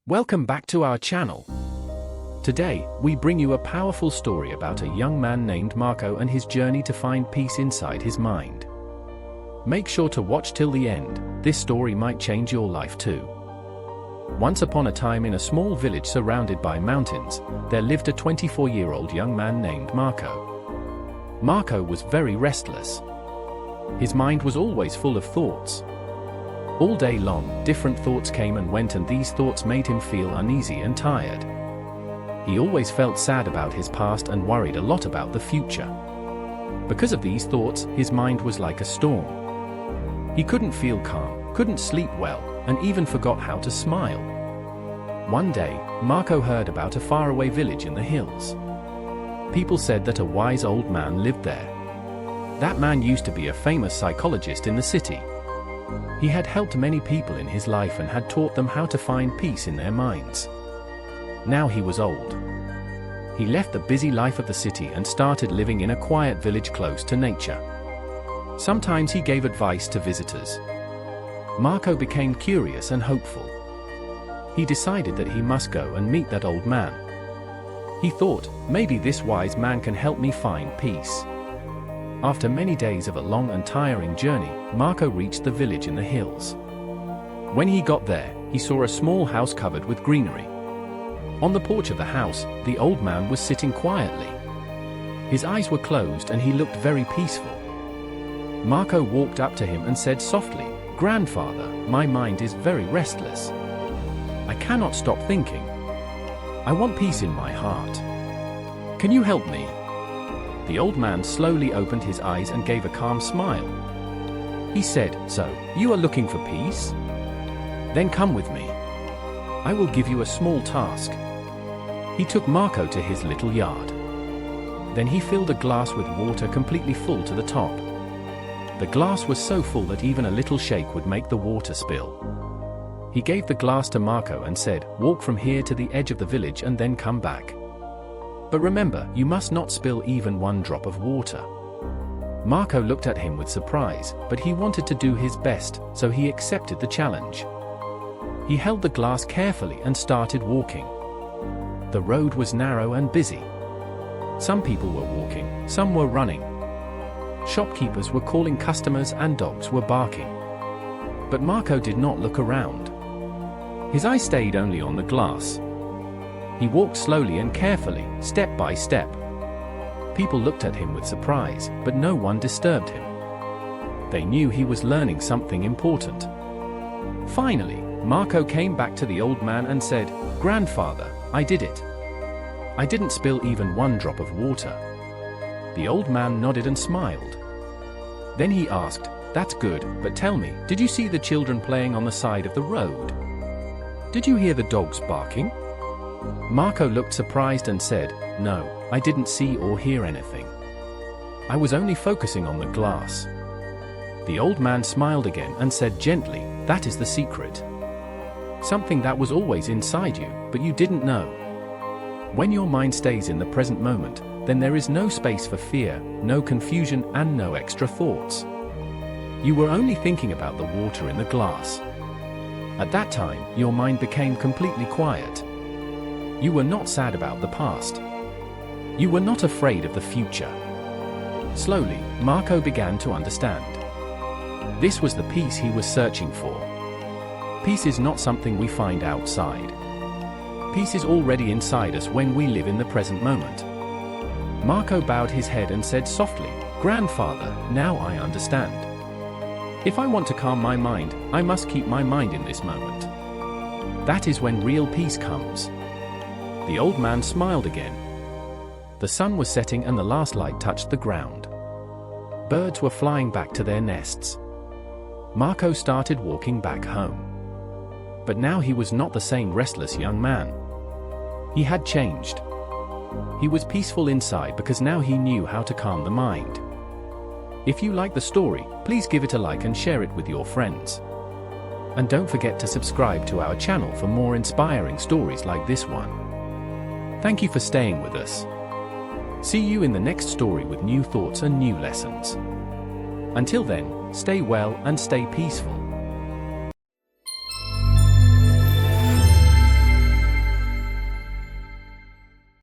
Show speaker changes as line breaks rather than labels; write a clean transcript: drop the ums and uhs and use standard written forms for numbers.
Welcome back to our channel. Today, we bring you a powerful story about a young man named Marco and his journey to find peace inside his mind. Make sure to watch till the end. This story might change your life too. Once upon a time, in a small village surrounded by mountains, there lived a 24-year-old young man named Marco. Marco was very restless. His mind was always full of thoughts. All day long, different thoughts came and went, and these thoughts made him feel uneasy and tired. He always felt sad about his past and worried a lot about the future. Because of these thoughts, his mind was like a storm. He couldn't feel calm, couldn't sleep well, and even forgot how to smile. One day, Marco heard about a faraway village in the hills. People said that a wise old man lived there. That man used to be a famous psychologist in the city. He had helped many people in his life and had taught them how to find peace in their minds. Now he was old. He left the busy life of the city and started living in a quiet village close to nature. Sometimes he gave advice to visitors. Marco became curious and hopeful. He decided that he must go and meet that old man. He thought, maybe this wise man can help me find peace. After many days of a long and tiring journey, Marco reached the village in the hills. When he got there, he saw a small house covered with greenery. On the porch of the house, the old man was sitting quietly. His eyes were closed and he looked very peaceful. Marco walked up to him and said softly, "Grandfather, my mind is very restless. I cannot stop thinking. I want peace in my heart. Can you help me?" The old man slowly opened his eyes and gave a calm smile. He said, "So, you are looking for peace? Then come with me. I will give you a small task." He took Marco to his little yard. Then he filled a glass with water completely full to the top. The glass was so full that even a little shake would make the water spill. He gave the glass to Marco and said, "Walk from here to the edge of the village and then come back. But remember, you must not spill even one drop of water." Marco looked at him with surprise, but he wanted to do his best, so he accepted the challenge. He held the glass carefully and started walking. The road was narrow and busy. Some people were walking, some were running. Shopkeepers were calling customers and dogs were barking. But Marco did not look around. His eye stayed only on the glass. He walked slowly and carefully, step by step. People looked at him with surprise, but no one disturbed him. They knew he was learning something important. Finally, Marco came back to the old man and said, "Grandfather, I did it. I didn't spill even one drop of water." The old man nodded and smiled. Then he asked, "That's good, but tell me, did you see the children playing on the side of the road? Did you hear the dogs barking?" Marco looked surprised and said, "No, I didn't see or hear anything. I was only focusing on the glass." The old man smiled again and said gently, "That is the secret. Something that was always inside you, but you didn't know. When your mind stays in the present moment, then there is no space for fear, no confusion, and no extra thoughts. You were only thinking about the water in the glass. At that time, your mind became completely quiet. You were not sad about the past. You were not afraid of the future." Slowly, Marco began to understand. This was the peace he was searching for. Peace is not something we find outside. Peace is already inside us when we live in the present moment. Marco bowed his head and said softly, "Grandfather, now I understand. If I want to calm my mind, I must keep my mind in this moment. That is when real peace comes." The old man smiled again. The sun was setting and the last light touched the ground. Birds were flying back to their nests. Marco started walking back home. But now he was not the same restless young man. He had changed. He was peaceful inside because now he knew how to calm the mind. If you like the story, please give it a like and share it with your friends. And don't forget to subscribe to our channel for more inspiring stories like this one. Thank you for staying with us. See you in the next story with new thoughts and new lessons. Until then, stay well and stay peaceful.